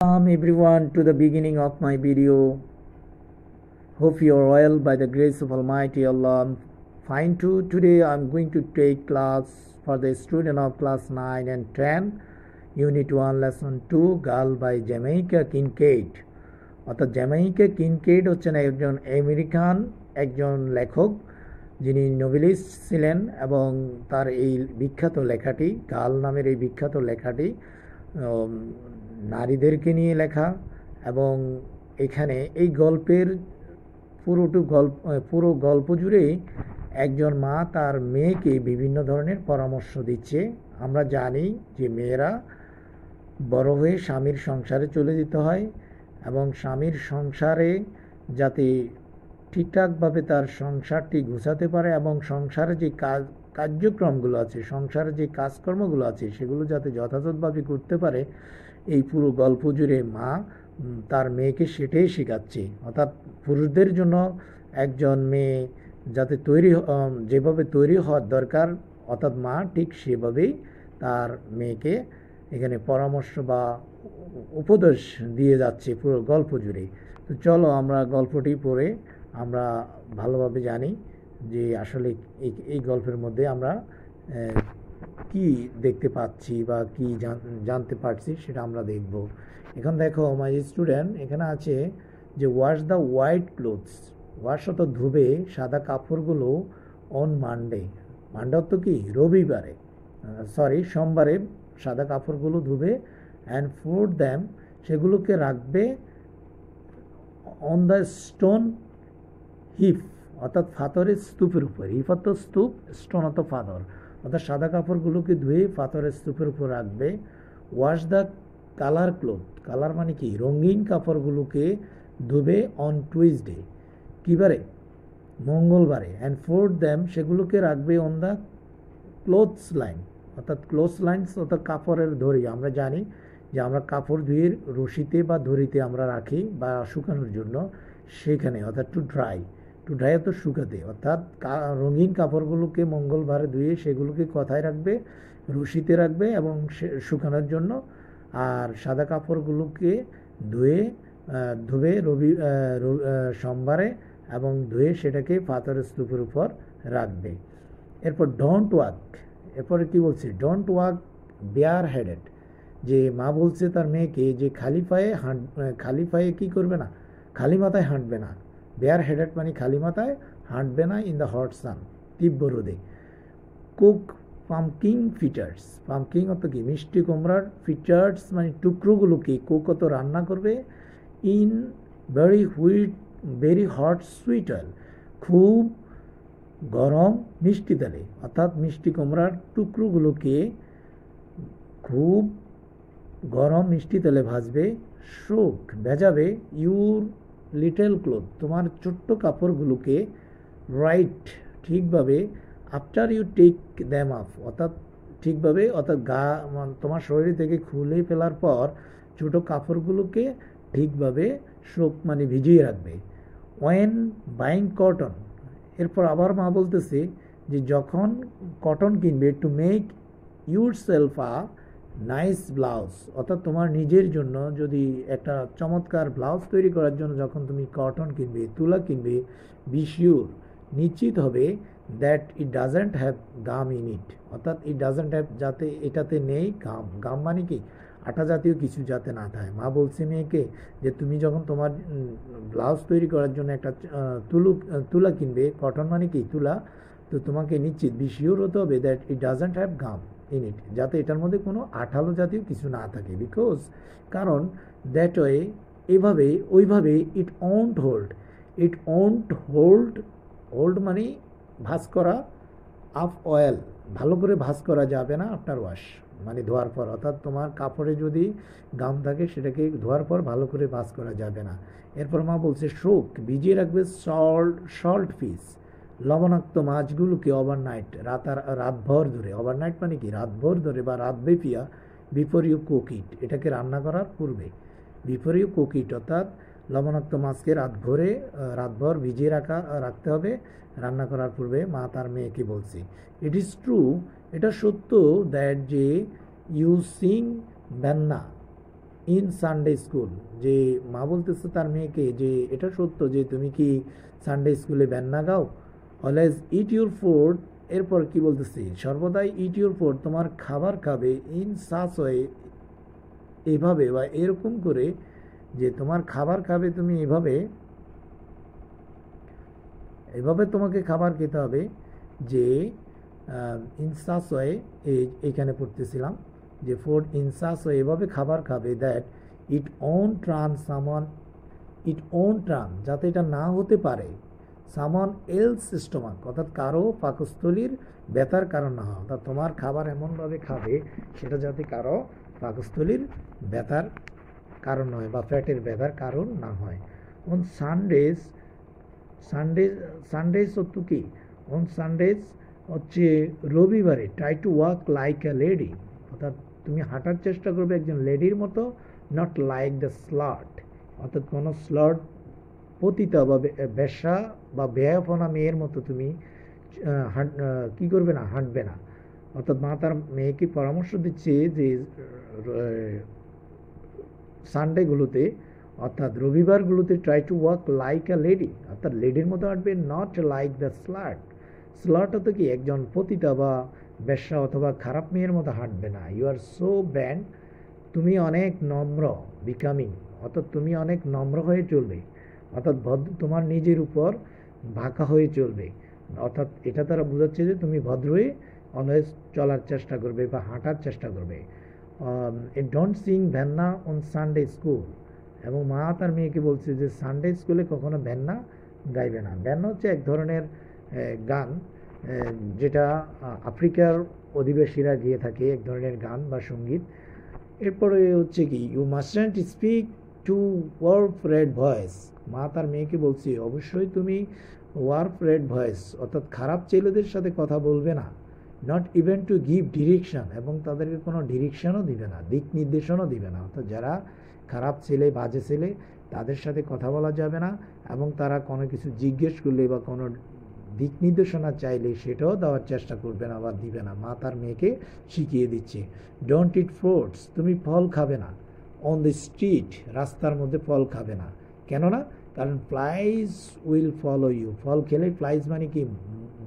Welcome everyone to the beginning of my video. Hope you are well by the grace of Almighty Allah. I'm fine too. Today I'm going to take class for the student of class 9 and 10, Unit 1, Lesson 2, Girl by Jamaica Kincaid. অর্থাৎ Jamaica কিনকেড হচ্ছেন একজন American একজন লেখক যিনি noblest ছিলেন এবং তার এই বিখ্যাত লেখাটি গার্ল নামের এই বিখ্যাত লেখাটি নারীদেরকে নিয়ে লেখা এবং এখানে এই গল্পের পুরো গল্প জুড়েই একজন মা তার মেয়েকে বিভিন্ন ধরনের পরামর্শ দিচ্ছে। আমরা জানি যে মেয়েরা বড় হয়ে স্বামীর সংসারে চলে যেতে হয় এবং স্বামীর সংসারে যাতে ঠিকঠাকভাবে তার সংসারটি গুছাতে পারে এবং সংসারে যে কার্যক্রমগুলো আছে, সংসারে যে কাজকর্মগুলো আছে সেগুলো যাতে যথাযথভাবে করতে পারে, এই পুরো গল্প জুড়ে মা তার মেয়েকে সেটাই শেখাচ্ছে। অর্থাৎ পুরুষদের জন্য একজন মেয়ে যাতে যেভাবে তৈরি হওয়ার দরকার, অর্থাৎ মা ঠিক সেভাবেই তার মেয়েকে এখানে পরামর্শ বা উপদেশ দিয়ে যাচ্ছে পুরো গল্প জুড়ে। তো চলো আমরা গল্পটি পড়ে আমরা ভালোভাবে জানি যে আসলে এই গল্পের মধ্যে আমরা কি দেখতে পাচ্ছি বা কি জানতে পারছি সেটা আমরা দেখব। এখন দেখো মাই স্টুডেন্ট, এখানে আছে যে wash the white clothes. Wash অত ধুবে সাদা কাপড়গুলো অন মানডে। মানডে অর্থ কি? রবিবারে, সোমবারে সাদা কাপড়গুলো ধুবে অ্যান্ড ফুড দ্যাম, সেগুলোকে রাখবে অন দ্য স্টোন হিপ, অর্থাৎ পাথরের স্তূপের উপর। হিপ অর্থ স্তূপ, স্টোন অর্থ পাথর, অর্থাৎ সাদা কাপড়গুলোকে ধুয়ে পাথরের স্তূপের উপর রাখবে। Wash the colour cloth, colour মানে কি? রঙিন কাপড়গুলোকে ধুবে অন টুইসডে, কী বারে? মঙ্গলবারে। অ্যান্ড ফোল্ড দ্যাম, সেগুলোকে রাখবে অন দ্য ক্লোথস লাইন, অর্থাৎ ক্লোথস লাইন্স অর্থাৎ কাপড়ের দড়ি। আমরা জানি যে আমরা কাপড় ধুয়ে রশিতে বা দড়িতে আমরা রাখি বা শুকানোর জন্য, সেখানে অর্থাৎ টু ড্রাই অর্থাৎ শুকাতে, অর্থাৎ রঙিন কাপড়গুলোকে মঙ্গলবারে ধুয়ে সেগুলোকে কোথায় রাখবে? রশিতে রাখবে এবং শুকানোর জন্য। আর সাদা কাপড়গুলোকে ধুবে সোমবারে এবং ধুয়ে সেটাকে পাথরের স্তূপের উপর রাখবে। এরপর ডোন্ট ওয়াক, এরপরে কি বলছে? ডোন্ট ওয়াক বেয়ার হেডেড, যে মা বলছে তার মেয়েকে যে খালি পায়ে কি করবে না? খালি মাথায় হাঁটবে না। বেয়ার হেডেড মানে খালি মাথায় হাঁটবে না ইন দ্য হট সান, তীব্র রোদে। কুক পাম্পকিন ফিটার্স, পাম্পকিন অত কি? মিষ্টি কুমড়ার, ফিটার্স মানে টুকরোগুলোকে, কুক অত রান্না করবে, in very hot sweet oil, খুব গরম মিষ্টি তেলে, অর্থাৎ মিষ্টি কুমড়ার টুকরোগুলোকে খুব গরম মিষ্টি তেলে ভাজবে। শোক ভেজাবে ইউর লিটল ক্লোথ, তোমার ছোট্ট কাপড়গুলোকে, রাইট ঠিকভাবে, after you take them up, অর্থাৎ ঠিকভাবে, অর্থাৎ তোমার শরীর থেকে খুলে ফেলার পর ছোট কাপড়গুলোকে ঠিকভাবে শোক মানে ভিজিয়ে রাখবে। ওয়েন বাইং কটন, এরপর আবার মা বলতেছে যে যখন কটন কিনবে, to make your self a nice blouse, অর্থাৎ তোমার নিজের জন্য যদি একটা চমৎকার ব্লাউজ তৈরি করার জন্য যখন তুমি কটন কিনবে, তুলা কিনবে, বি শিওর নিশ্চিত হবে that it doesn't have gum in it, অর্থাৎ ইট ডাজেন্ট হ্যাভ, যাতে এটাতে নেই গাম। গাম মানে কি? আটা জাতীয় কিছু যাতে না থাকে। মা বলছে মেয়েকে যে তুমি যখন তোমার ব্লাউজ তৈরি করার জন্য একটা তুলা কিনবে, কটন মানে কি? তুলা, তো তোমাকে নিশ্চিত বি শিওর হতে হবে that it doesn't have gum in it, যাতে এটার মধ্যে কোনো আঠালো জাতীয় কিছু না থাকে। বিকজ কারণ দ্যাট ওয়ে, এভাবে ওইভাবে, ইট ওন্ট হোল্ড মানে ভাঁজ করা, আফ অয়েল ভালো করে ভাঁজ করা যাবে না, আফটার ওয়াশ মানে ধোয়ার পর, অর্থাৎ তোমার কাপড়ে যদি গাম থাকে সেটাকে ধোয়ার পর ভালো করে ভাঁজ করা যাবে না। এরপর মা বলছে শোক ভিজিয়ে রাখবে সল্ট ফিশ, লবণাক্ত মাছগুলোকে ওভারনাইট, রাতভর ধরে। ওভারনাইট মানে কি? রাতভর ধরে বা রাতব্যাপিয়া। বিফোর ইউ কুক ইট, এটাকে রান্না করার পূর্বে। বিফোর ইউ কুক ইট অর্থাৎ লবণাক্ত মাছকে রাতভর ভিজিয়ে রাখতে হবে রান্না করার পূর্বে, মা তার মেয়েকে বলছে। ইট ইজ ট্রু, এটা সত্য, দ্যাট যে ইউ সিং বেন্না, ইন সানডে স্কুল, যে মা বলতেছে তার মেয়েকে যে এটা সত্য যে তুমি কি সানডে স্কুলে বেন্না গাও? অলওয়েজ ইট ইউর ফুড, এরপর কি বলতেছি, সর্বদাই ইট ইউর ফুড, তোমার খাবার খাবে, ইন সাচ ওয়ে, এভাবে বা এরকম করে, যে তোমার খাবার খাবে তুমি এভাবে, এভাবে তোমাকে খাবার খেতে হবে, যে ইন সাচ ওয়ে, এইখানে পড়তেছিলাম যে ফুড ইন সাচ ওয়ে, এভাবে খাবার খাবে দ্যাট ইট ওন ট্রান সামান, ইট ওন ট্রান, যাতে এটা না হতে পারে সামান এলস স্টোমাক, অর্থাৎ কারো পাকস্থলীর ব্যথার কারণ না হয়, অর্থাৎ তোমার খাবার এমনভাবে খাবে সেটা যাতে কারো পাকস্থলীর ব্যথার কারণ নয় বা ফ্যাটের ব্যথার কারণ না হয়। অন সানডেজ, সানডেজ হচ্ছে কি, অন সানডেজ হচ্ছে রবিবারে, try to walk like a lady, অর্থাৎ তুমি হাঁটার চেষ্টা করবে একজন লেডির মতো, নট লাইক দ্য স্লাট, অর্থাৎ কোনো স্লট পতিতা বা বেশ্যা বা বেহাফনা মেয়ের মতো তুমি কি করবে না, হাঁটবে না। অর্থাৎ মা তার মেয়েকে পরামর্শ দিচ্ছে যে সানডেগুলোতে, অর্থাৎ রবিবারগুলোতে try to walk like a lady, অর্থাৎ লেডির মতো হাঁটবে, not like the slut. Slut হতো কি, একজন পতিতা বা বেশ্যা অথবা খারাপ মেয়ের মতো হাঁটবে না। ইউ আর সো ব্যান্ড, তুমি অনেক নম্র, বিকামিং, অর্থাৎ তুমি অনেক নম্র হয়ে চলবে, অর্থাৎ ভদ্র, তোমার নিজের উপর বাঁকা হয়ে চলবে, অর্থাৎ এটা তারা বোঝাচ্ছে যে তুমি ভদ্র হয়ে অলওয়েজ চলার চেষ্টা করবে বা হাঁটার চেষ্টা করবে। Don't sing benna on Sunday school, এবং মা তার মেয়েকে বলছে যে সানডে স্কুলে কখনো ভ্যান্না গাইবে না। ভ্যান্না হচ্ছে এক ধরনের গান, যেটা আফ্রিকার অধিবাসীরা গিয়ে থাকে, এক ধরনের গান বা সঙ্গীত। এরপরে হচ্ছে কি, you mustn't speak to wharf rat boys, মা তার মেয়েকে বলছে অবশ্যই তুমি ওয়ার্ফ রেড ভয়েস, অর্থাৎ খারাপ ছেলেদের সাথে কথা বলবে না, not even to give direction, এবং তাদেরকে কোনো ডিরেকশনও দিবে না, দিক নির্দেশনও দিবে না, অর্থাৎ যারা খারাপ ছেলে, বাজে ছেলে, তাদের সাথে কথা বলা যাবে না, এবং তারা কোনো কিছু জিজ্ঞেস করলে বা কোনো দিক নির্দেশনা চাইলে সেটাও দেওয়ার চেষ্টা করবে না বা দিবে না। মা তার মেয়েকে শিখিয়ে দিচ্ছে। ডোন্ট ইট ফ্রুটস, তুমি ফল খাবে না, অন দ্য স্ট্রিট, রাস্তার মধ্যে ফল খাবে না, কেননা কারণ ফ্লাইজ উইল ফলো ইউ, ফল খেলে, ফ্লাইজ মানে কি,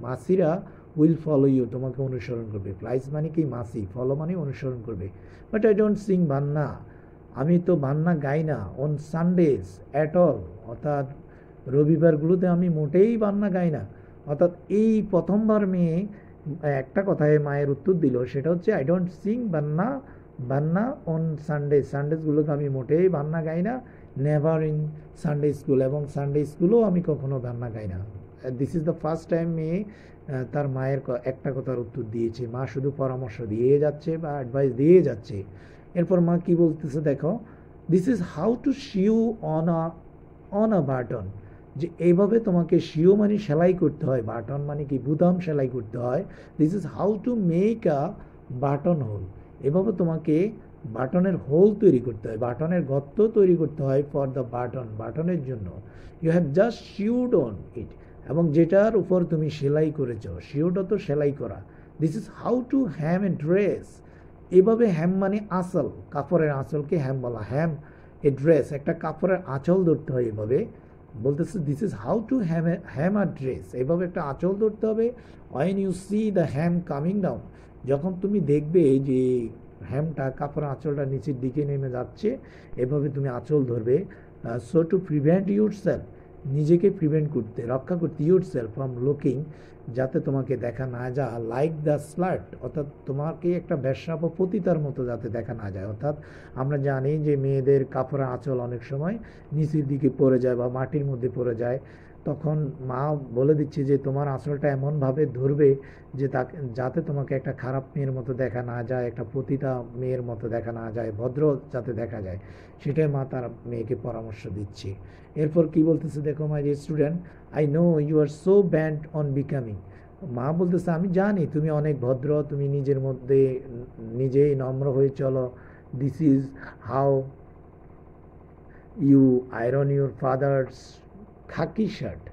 মাছিরা, উইল ফলো ইউ, তোমাকে অনুসরণ করবে, ফ্লাইজ মানে কি মাছি, ফলো মানে অনুসরণ করবে। বাট আই ডোন্ট সিং ভান্না, আমি তো ভান্না গাই না, অন সানডেজ অ্যাট অল, অর্থাৎ রবিবারগুলোতে আমি মোটেই ভান্না গাই না। অর্থাৎ এই প্রথমবার মেয়ে একটা কথায় মায়ের উত্তর দিল, সেটা হচ্ছে আই ডোন্ট সিং বান্না, বান্না অন সানডে, সানডেজগুলোকে আমি মোটেই বান্না গাই না, নেভার ইন সানডে স্কুল, এবং সানডে স্কুলেও আমি কখনো বান্না গাই না। This is the first time মেয়ে তার মায়ের একটা কথার উত্তর দিয়েছে। মা শুধু পরামর্শ দিয়ে যাচ্ছে বা অ্যাডভাইস দিয়ে যাচ্ছে। এরপর মা কি বলতেছে দেখো, this is how to sew on a button, যে এইভাবে তোমাকে শিও মানে সেলাই করতে হয়, বাটন মানে কি বুতাম সেলাই করতে হয়। This is how to make a button whole, এভাবে তোমাকে বাটনের হোল তৈরি করতে হয়, বাটনের গর্ত তৈরি করতে হয়, ফর দ্য বাটন, বাটনের জন্য। You have just sewed on it, এবং যেটার উপর তুমি সেলাই করেছ, শিউড তো সেলাই করা। This is how to hem a dress, এভাবে হ্যাম মানে আঁচল, কাপড়ের আঁচলকে হ্যাম বলা, হ্যাম এ ড্রেস, একটা কাপড়ের আঁচল ধরতে হয় এভাবে, বলতেছে this is how to hem a dress, এভাবে একটা আঁচল ধরতে হবে। When you see the hem coming down, যখন তুমি দেখবে যে হ্যামটা, কাপড়ের আঁচলটা নিচের দিকে নেমে যাচ্ছে, এভাবে তুমি আঁচল ধরবে। So to prevent your self, নিজেকে প্রিভেন্ট করতে, রক্ষা করতে, ইউর সেলফ ফ্রম লুকিং, যাতে তোমাকে দেখা না যায়, লাইক দ্য স্লাট, অর্থাৎ তোমাকে একটা বেশ্যা বা পতিতার মতো যাতে দেখা না যায়। অর্থাৎ আমরা জানি যে মেয়েদের কাপড়ের আঁচল অনেক সময় নিচের দিকে পড়ে যায় বা মাটির মধ্যে পড়ে যায়, তখন মা বলে দিচ্ছে যে তোমার আঁচলটা এমনভাবে ধরবে যে তাকে, যাতে তোমাকে একটা খারাপ মেয়ের মতো দেখা না যায়, একটা পতিতা মেয়ের মতো দেখা না যায়, ভদ্র যাতে দেখা যায়, সেটাই মা তার মেয়েকে পরামর্শ দিচ্ছে। এরপর কি বলতেছে দেখো, my student, I know you are so bent on becoming, মা বলতেছে আমি জানি তুমি অনেক ভদ্র, তুমি নিজের মধ্যে নিজেই নম্র হয়ে চলো। This is how you iron your father's khaki shirt,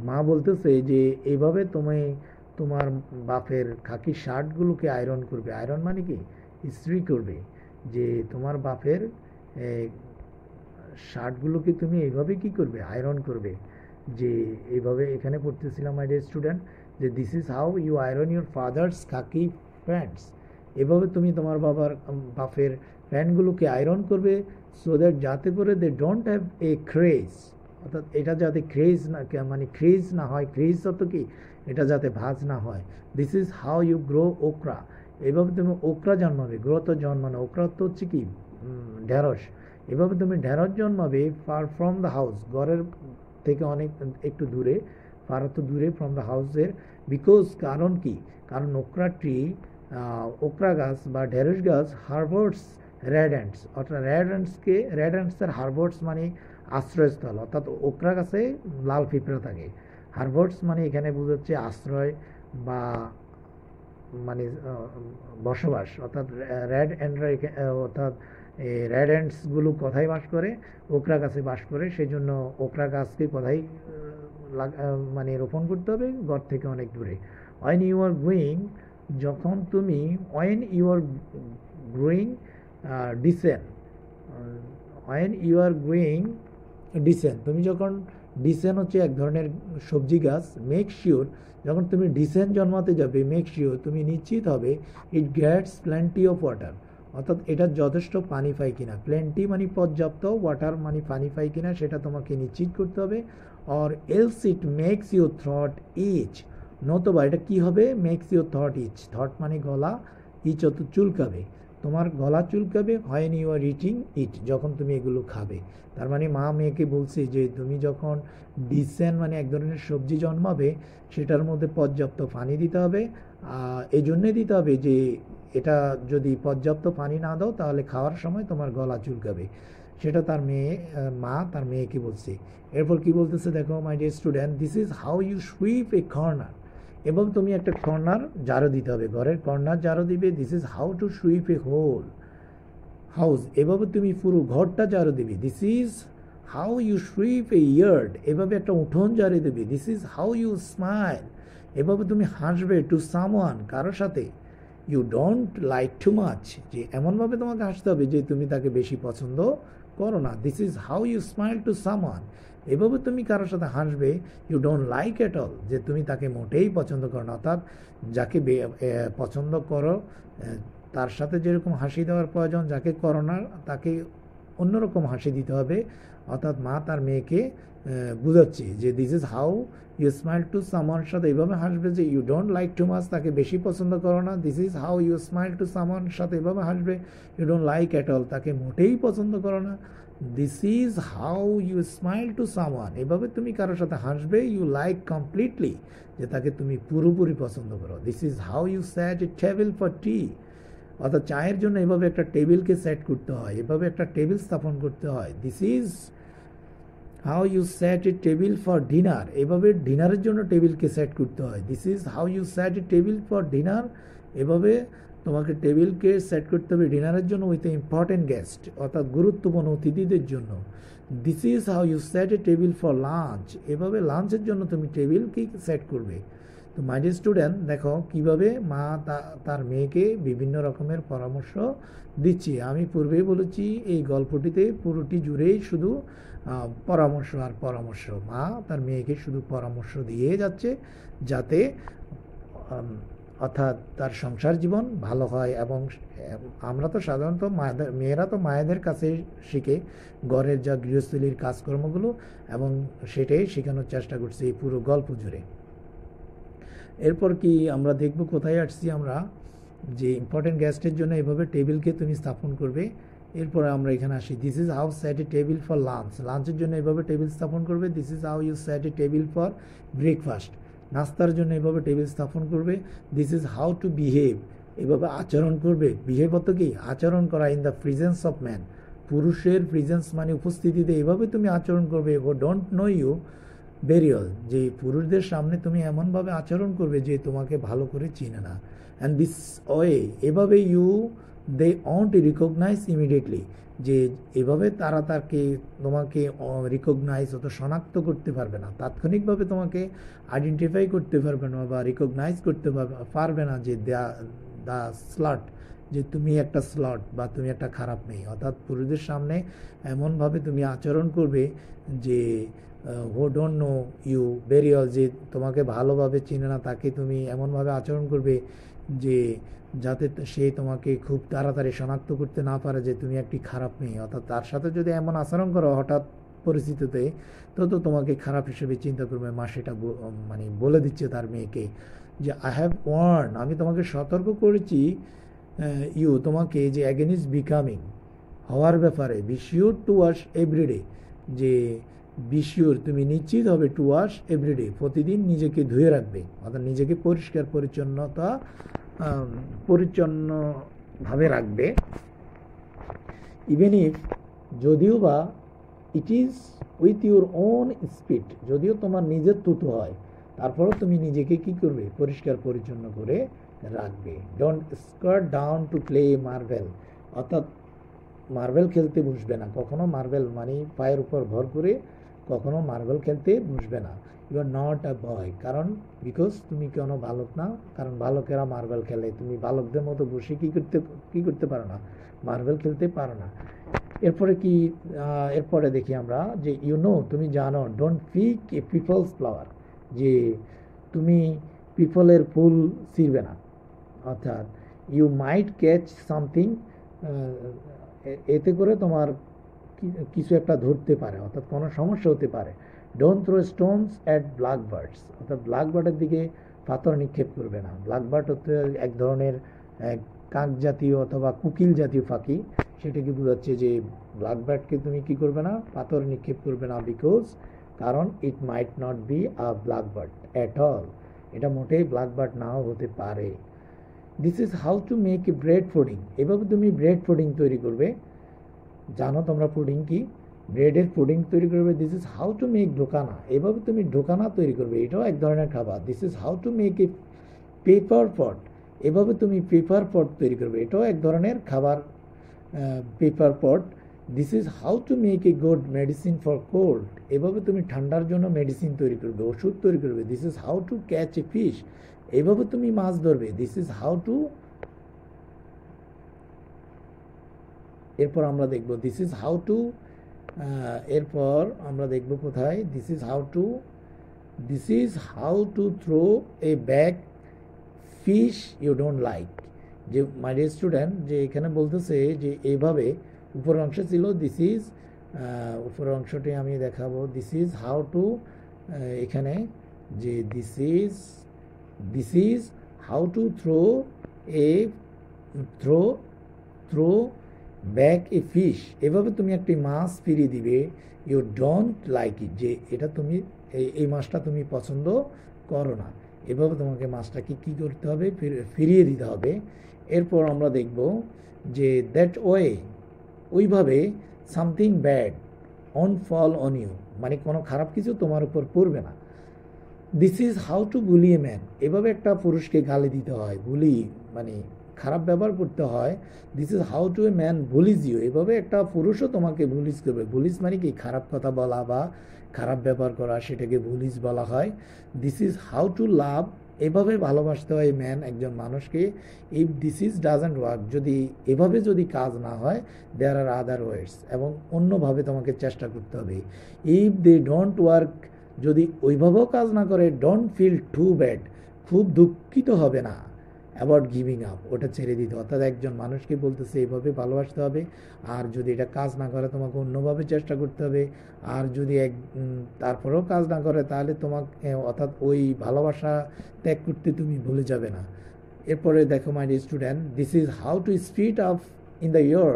মা বলতেছে যে এইভাবে তুমি তোমার বাপের খাকি শার্টগুলোকে আয়রন করবে, আয়রন মানে কি ইস্ত্রি করবে, যে তোমার বাপের শার্টগুলোকে তুমি এইভাবে কি করবে, আয়রন করবে, যে এইভাবে এখানে পড়তেছিলাম মাই ডিয়ার স্টুডেন্ট, যে this is how you iron your father's khaki pants. এভাবে তুমি তোমার বাপের প্যান্টগুলোকে আয়রন করবে, সো দ্যাট যাতে করে they don't have a crease, অর্থাৎ এটা যাতে ক্রেজ না, মানে ক্রেজ না হয়, ক্রেজ অত কি, এটা যাতে ভাঁজ না হয়। This is how you grow okra, এভাবে তুমি ওকরা জন্মাবে, গ্রো তো জন্মানো, ওকরা তো হচ্ছে কি ঢেঁড়স, এভাবে তুমি ঢেঁড়স জন্মাবে ফার ফ্রম দ্য হাউস, ঘরের থেকে অনেক একটু দূরে, ফার তো দূরে, ফ্রম দ্য হাউসের, বিকজ কারণ কি, কারণ ওকরা ট্রি, ওকরা গাছ বা ঢেঁড়স গাছ হারবার্স রেড অ্যান্টস, অর্থাৎ রেড অ্যান্টসের হারবার্স মানে আশ্রয়স্থল, অর্থাৎ ওকরা গাছে লাল পিঁপড়া থাকে। হারবার্স মানে এখানে বোঝাচ্ছে আশ্রয় বা মানে বসবাস, অর্থাৎ রেড অ্যান্ডরা, অর্থাৎ রেড অ্যান্ডসগুলো কোথায় বাস করে, ওকরা গাছে বাস করে, সেই জন্য ওকরা গাছকে কোথায় মানে রোপণ করতে হবে, ঘর থেকে অনেক দূরে। ওয়েন ইউ আর গোয়িং, যখন তুমি, when you are growing dasheen, when you are growing dasheen, তুমি যখন, ডিসেন হচ্ছে এক ধরনের সবজি গাছ, মেক শিওর, যখন তুমি ডিসেন জন্মাতে যাবে, মেক শিওর তুমি নিশ্চিত হবে, it gets plenty of water, অর্থাৎ এটা যথেষ্ট পানি পায় কিনা, প্ল্যান্টি মানে পর্যাপ্ত, ওয়াটার মানে পানি পায় কিনা সেটা তোমাকে নিশ্চিত করতে হবে। Or else it makes your thought itch, নতুবা এটা কি হবে, makes your thought itch, thought মানে গলা, ইচ অত চুলকাবে, তোমার গলা চুলকাবে, হয় ইউ আর ইটিং ইট, যখন তুমি এগুলো খাবে। তার মানে মা মেয়েকে বলছে যে তুমি যখন ডিসেন মানে এক ধরনের সবজি জন্মাবে, সেটার মধ্যে পর্যাপ্ত পানি দিতে হবে, এই জন্যে দিতে হবে যে এটা যদি পর্যাপ্ত পানি না দাও তাহলে খাওয়ার সময় তোমার গলা চুলকাবে, সেটা তার মা তার মেয়েকে বলছে। এরপর কি বলতেছে দেখো my dear student, this is how you sweep a corner, এবং তুমি একটা কর্নার ঝাড়ু দিতে হবে, ঘরের কর্নার ঝাড়ু দিবে, this is how to sweep a whole house, এভাবে তুমি পুরো ঘরটা ঝাড়ু দিবে, this is how you sweep a yard, এভাবে একটা উঠোন ঝাড়ু দেবে, this is how you smile, এভাবে তুমি হাসবে, টু সামওয়ান কারোর সাথে, you don't like too much, যে এমনভাবে তোমাকে হাসতে হবে যে তুমি তাকে বেশি পছন্দ করো না, this is how you smile to someone, এভাবে তুমি কারোর সাথে হাসবে, you don't like at all, যে তুমি তাকে মোটেই পছন্দ করো না, অর্থাৎ যাকে পছন্দ করো তার সাথে যেরকম হাসি দেওয়ার প্রয়োজন, যাকে করো না তাকে অন্যরকম হাসি দিতে হবে, অর্থাৎ মা তার মেয়েকে বুঝাচ্ছে যে this is how you smile to সামওয়ানের সাথে এভাবে হাসবে যে you don't like too much, তাকে বেশি পছন্দ করো না, this is how you smile to সামওয়ানের সাথে এভাবে হাসবে, you don't like at all, তাকে মোটেই পছন্দ করো না, this is how you smile to someone, এভাবে তুমি কারোর সাথে হাসবে, ইউ লাইক কমপ্লিটলি, যে তাকে তুমি পুরোপুরি পছন্দ করো, this is how you set a table for tea, অর্থাৎ চায়ের জন্য এভাবে একটা টেবিলকে সেট করতে হয়, এভাবে একটা টেবিল স্থাপন করতে হয়, this is how you set a table for dinner, এভাবে ডিনারের জন্য টেবিলকে সেট করতে হয়, this is how you set a table for dinner, এভাবে তোমাকে টেবিলকে সেট করতে হবে ডিনারের জন্য উইথ ইম্পর্টেন্ট গেস্ট, অর্থাৎ গুরুত্বপূর্ণ অতিথিদের জন্য, this is how you set a table for lunch, এভাবে লাঞ্চের জন্য তুমি টেবিলকে সেট করবে। তো মাই ডিয়ার স্টুডেন্ট দেখো কিভাবে মা তার মেয়েকে বিভিন্ন রকমের পরামর্শ দিচ্ছে, আমি পূর্বেই বলেছি এই গল্পটিতে পুরোটি জুড়েই শুধু পরামর্শ আর পরামর্শ, মা তার মেয়েকে শুধু পরামর্শ দিয়ে যাচ্ছে যাতে অর্থাৎ তার সংসার জীবন ভালো হয়, এবং আমরা তো সাধারণত মেয়েরা তো মায়েদের কাছে শিখে ঘরের যা গৃহস্থলীর কাজকর্মগুলো, এবং সেটাই শেখানোর চেষ্টা করছি এই পুরো গল্প জুড়ে। এরপর কি আমরা দেখব কোথায় আসছি আমরা, যে ইম্পর্টেন্ট গেস্টের জন্য এভাবে টেবিলকে তুমি স্থাপন করবে, এরপরে আমরা এখানে আসি, this is how set a table for lunch, লাঞ্চের জন্য এভাবে টেবিল স্থাপন করবে, this is how you set a table for breakfast, নাস্তার জন্য এভাবে টেবিল স্থাপন করবে, this is how to behave, এভাবে আচরণ করবে, বিহেভ অত কি আচরণ করা, in the presence of man, পুরুষের প্রেজেন্স মানে উপস্থিতিতে এভাবে তুমি আচরণ করবে, who don't know you very well, যে পুরুষদের সামনে তুমি এমনভাবে আচরণ করবে যে তোমাকে ভালো করে চিনে না, অ্যান্ড দিস ওয়ে, এভাবে you they won't recognise immediately, যে এভাবে তারা তোমাকে রিকগনাইজ অত শনাক্ত করতে পারবে না, তাৎক্ষণিকভাবে তোমাকে আইডেন্টিফাই করতে পারবে না বা রিকগনাইজ করতে পারবে না, যে দ্য স্লাট, যে তুমি একটা স্লট বা তুমি একটা খারাপ মেয়ে, অর্থাৎ পুরুষদের সামনে এমনভাবে তুমি আচরণ করবে যে who don't know you very well, যে তোমাকে ভালোভাবে চিনে না তাকে তুমি এমনভাবে আচরণ করবে যে যাতে সে তোমাকে খুব তাড়াতাড়ি শনাক্ত করতে না পারে যে তুমি একটি খারাপ মেয়ে। অর্থাৎ তার সাথে যদি এমন আচরণ করো হঠাৎ পরিস্থিতিতে, তো তোমাকে খারাপ হিসেবে চিন্তা করবে। মা সেটা মানে বলে দিচ্ছে তার মেয়েকে যে আই হ্যাভ ওয়ার্ন, আমি তোমাকে সতর্ক করেছি ইউ তোমাকে, যে অ্যাগেনিস্ট বিকামিং হওয়ার ব্যাপারে, be sure to wash everyday, যে বি শিওর তুমি নিশ্চিত হবে, টু ওয়াশ এভরিডে প্রতিদিন নিজেকে ধুয়ে রাখবে, অর্থাৎ নিজেকে পরিষ্কার পরিচ্ছন্নভাবে রাখবে। ইভেন ইফ, যদিও বা, it is with your own speed, যদিও তোমার নিজের তুতু হয়, তারপরেও তুমি নিজেকে কি করবে, পরিষ্কার পরিচ্ছন্ন করে রাখবে। Don't square down to play marble, অর্থাৎ মার্বেল খেলতে বসবে না কখনো, মার্বেল মানে পায়ের উপর ভর করে কখনো মার্বেল খেলতে বসবে না। ইউ আর নট আ বয়, কারণ বিকজ তুমি কোনো বালক না, কারণ বালকেরা মার্বেল খেলে, তুমি বালকদের মতো বসে কি করতে পারো না, মার্বেল খেলতে পারো না। এরপরে দেখি আমরা যে তুমি জানো, don't pick a people's flower, যে তুমি পিপলের ফুল ছিঁড়বে না, অর্থাৎ ইউ মাইট ক্যাচ সামথিং, এতে করে তোমার কিছু একটা ধরতে পারে, অর্থাৎ কোনো সমস্যা হতে পারে। Don't throw stones at black birds, অর্থাৎ ব্ল্যাক বার্ডের দিকে পাথর নিক্ষেপ করবে না। ব্ল্যাক বার্ড হচ্ছে এক ধরনের কাক জাতীয় অথবা কুকিল জাতীয় পাখি, সেটাকে বোঝাচ্ছে যে ব্ল্যাক বার্ডকে তুমি কি করবে না, পাথর নিক্ষেপ করবে না, বিকজ কারণ it might not be a blackbird at all, এটা মোটেই ব্ল্যাক বার্ড নাও হতে পারে। This is how to make a bread pudding, এভাবে তুমি ব্রেড পুডিং তৈরি করবে। জানো তোমরা পুডিং কি, ব্রেডের পুডিং তৈরি করবে। This is how to make doukona, এভাবে তুমি ঢোকানা তৈরি করবে, এটাও এক ধরনের খাবার। This is how to make a pepper pot, এভাবে তুমি পেপার পট তৈরি করবে, এটাও এক ধরনের খাবার, paper pot. This is how to make a good medicine for cold, এভাবে তুমি ঠান্ডার জন্য মেডিসিন তৈরি করবে, ওষুধ তৈরি করবে। This is how to catch a fish, এভাবে তুমি মাছ ধরবে। দিস ইজ হাউ টু, এরপর আমরা দেখব দিস ইজ হাউ টু, এরপর আমরা দেখব কোথায়, this is how to throw a bag fish you don't like, যে মাই ডিয়ার স্টুডেন্ট, যে এখানে বলতেছে যে এইভাবে, উপর অংশ ছিল দিস ইজ, উপর অংশটি আমি দেখাবো, দিস ইজ হাউ টু, এখানে যে this is how to throw back a fish, এভাবে তুমি একটি মাছ ফিরিয়ে দিবে। ইউ ডোন্ট লাইক ইট, যে এটা তুমি এই মাছটা তুমি পছন্দ করো না, এভাবে তোমাকে মাছটাকে কী করতে হবে, ফিরিয়ে দিতে হবে। এরপর আমরা দেখব যে দ্যাট ওইভাবে something bad on fall on you, মানে কোনো খারাপ কিছু তোমার উপর পড়বে না। This is how to bully a man, এভাবে একটা পুরুষকে গালি দিতে হয়, বুলি মানে খারাপ ব্যবহার করতে হয়। This is how to a man bullies you, এভাবে একটা পুরুষও তোমাকে বুলিজ করবে। বুলিজ মানে কি, খারাপ কথা বলা বা খারাপ ব্যবহার করা, সেটাকে বুলিজ বলা হয়। দিস ইজ হাউ টু লাভ, এভাবে ভালোবাসতে হয় ম্যান, একজন মানুষকে। If this is doesn't work, যদি কাজ না হয়, দেয়ার আর আদার ওয়েস, এবং অন্যভাবে তোমাকে চেষ্টা করতে হবে। ইফ দে ডোন্ট ওয়ার্ক, যদি ওইভাবেও কাজ না করে, ডোন্ট ফিল টু ব্যাড, খুব দুঃখিত হবে না। অ্যাবাউট গিভিং আপ, ওটা ছেড়ে দিতে, অর্থাৎ একজন মানুষকে বলতেছে এইভাবে ভালোবাসতে হবে, আর যদি এটা কাজ না করে তোমাকে অন্যভাবে চেষ্টা করতে হবে, আর যদি তারপরেও কাজ না করে, তাহলে তোমাকে, অর্থাৎ ওই ভালোবাসা ত্যাগ করতে তুমি ভুলে যাবে না। এরপরে দেখো my dear student, this is how two speed up in the year,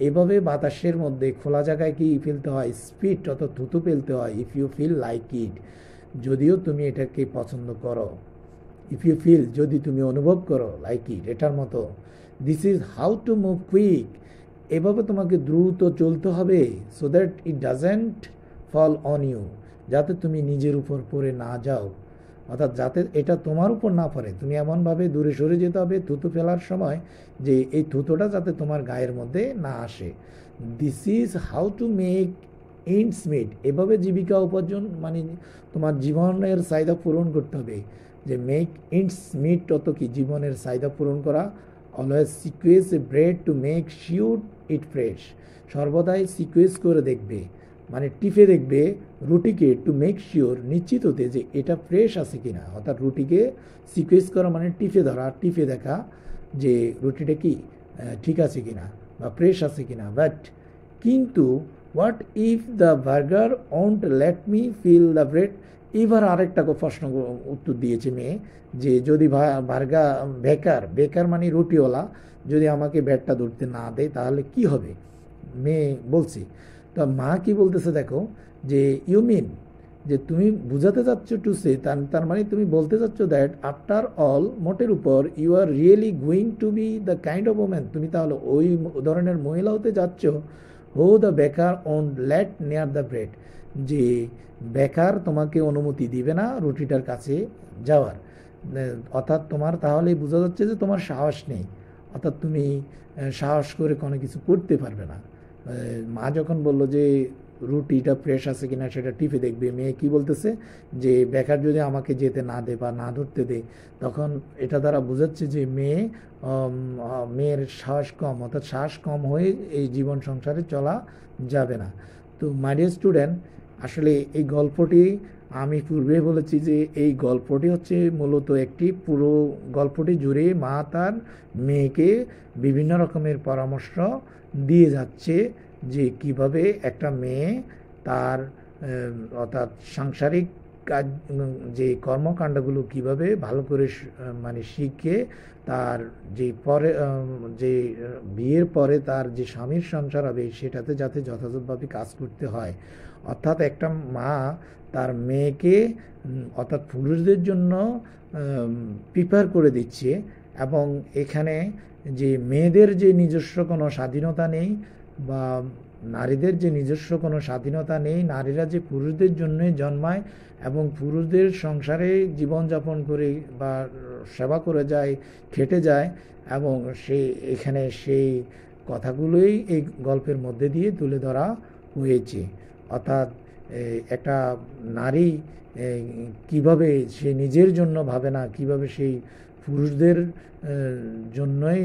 এভাবে বাতাসের মধ্যে খোলা জায়গায় কি ফেলতে হয়, স্পিড, অর্থাৎ থুতু ফেলতে হয়। If you feel like it, যদিও তুমি এটাকে পছন্দ করো। ইফ ইউ ফিল, যদি তুমি অনুভব করো, লাইক ইট, এটার মতো। This is how to move quick, এভাবে তোমাকে দ্রুত চলতে হবে। So that it doesn't fall on you, যাতে তুমি নিজের উপর পড়ে না যাও, অর্থাৎ যাতে এটা তোমার উপর না পড়ে, তুমি এমনভাবে দূরে সরে যেতে হবে থুতু ফেলার সময়, যে এই থুতুটা যাতে তোমার গায়ের মধ্যে না আসে। This is how to make ends meet, এভাবে জীবিকা উপার্জন, মানে তোমার জীবনের চাহিদা পূরণ করতে হবে। যে মেক এন্ডস মিট, অত কি, জীবনের চাহিদা পূরণ করা। Always sequence a bread to make sure it fresh, সর্বদাই সিকুয়েন্স করে দেখবে, মানে টিপে দেখবে রুটিকে, টু মেক শিওর, নিশ্চিত হতে যে এটা ফ্রেশ আছে কিনা। অর্থাৎ রুটিকে সিকুয়েন্স করা মানে টিপে ধরা, টিপে দেখা যে রুটিটা কি ঠিক আছে কিনা বা ফ্রেশ আছে কিনা। বাট কিন্তু what if the burger won't let me feel the bread, এবার আরেকটা প্রশ্ন উত্তর দিয়েছে মেয়ে, যে যদি বেকার মানে রুটিওয়ালা যদি আমাকে ব্রেডটা ধরতে না দেয় তাহলে কি হবে। মেয়ে বলছে, তো মা কি বলতেছে দেখো, যে ইউ মিন, যে তুমি বুঝাতে চাচ্ছ টু সে, তার মানে তুমি বলতে চাচ্ছ দ্যাট আফটার অল, মোটের উপর, you are really going to be the kind of woman, তুমি তাহলে ওই ধরনের মহিলা হতে যাচ্ছ, who the baker on late near the bread, যে বেকার তোমাকে অনুমতি দিবে না রুটিটার কাছে যাওয়ার। অর্থাৎ তোমার তাহলেই বোঝা যাচ্ছে যে তোমার সাহস নেই, অর্থাৎ তুমি সাহস করে কোনো কিছু করতে পারবে না। মা যখন বলল যে রুটিটা ফ্রেশ আছে কিনা সেটা টিপে দেখবে, মেয়ে কি বলতেছে যে বেকার যদি আমাকে যেতে না দে বা না ধরতে দে, তখন এটা দ্বারা বোঝাচ্ছে যে মেয়ের সাহস কম, অর্থাৎ সাহস কম হয়ে এই জীবন সংসারে চলা যাবে না। তো মাই ডিয়ার স্টুডেন্ট, আসলে এই গল্পটি আমি পূর্বে বলেছি যে এই গল্পটি হচ্ছে মূলত একটি, পুরো গল্পটি জুড়ে মা তার মেয়েকে বিভিন্ন রকমের পরামর্শ দিয়ে যাচ্ছে যে কিভাবে একটা মেয়ে তার অর্থাৎ সাংসারিক কাজ, যে কর্মকাণ্ডগুলো কিভাবে ভালো করে মানে শিখে তার যে পরে যে বিয়ের পরে তার যে স্বামীর সংসার হবে সেটাতে যাতে যথাযথভাবে কাজ করতে হয়। অর্থাৎ একটা মা তার মেয়েকে অর্থাৎ পুরুষদের জন্য প্রিপেয়ার করে দিচ্ছে, এবং এখানে যে মেয়েদের যে নিজস্ব কোনো স্বাধীনতা নেই বা নারীদের যে নিজস্ব কোনো স্বাধীনতা নেই, নারীরা যে পুরুষদের জন্যই জন্মায় এবং পুরুষদের সংসারে জীবনযাপন করে বা সেবা করে যায়, খেটে যায়, এবং এখানে সেই কথাগুলোই এই গল্পের মধ্যে দিয়ে তুলে ধরা হয়েছে। অর্থাৎ একটা নারী কিভাবে সে নিজের জন্য ভাবে না, কিভাবে সেই পুরুষদের জন্যই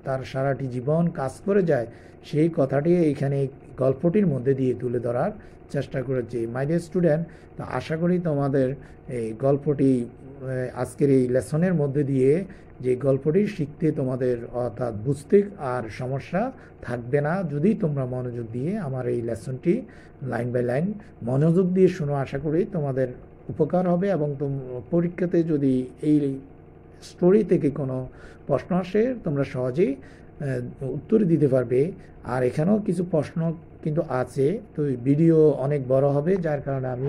তার সারাটি জীবন কাজ করে যায়, সেই কথাটি এইখানে গল্পটির মধ্যে দিয়ে তুলে ধরার চেষ্টা করেছি। মাই ডিয়ার স্টুডেন্ট, তো আশা করি তোমাদের এই গল্পটি আজকের এই লেসনের মধ্যে দিয়ে যে গল্পটি শিখতে তোমাদের অর্থাৎ বুঝতে আর সমস্যা থাকবে না, যদি তোমরা মনোযোগ দিয়ে আমার এই লেসনটি লাইন বাই লাইন মনোযোগ দিয়ে শোনো। আশা করি তোমাদের উপকার হবে এবং পরীক্ষাতে যদি এই স্টোরি থেকে কোনো প্রশ্ন আসে তোমরা সহজেই উত্তর দিতে পারবে। আর এখানেও কিছু প্রশ্ন কিন্তু আছে, তো ভিডিও অনেক বড় হবে, যার কারণে আমি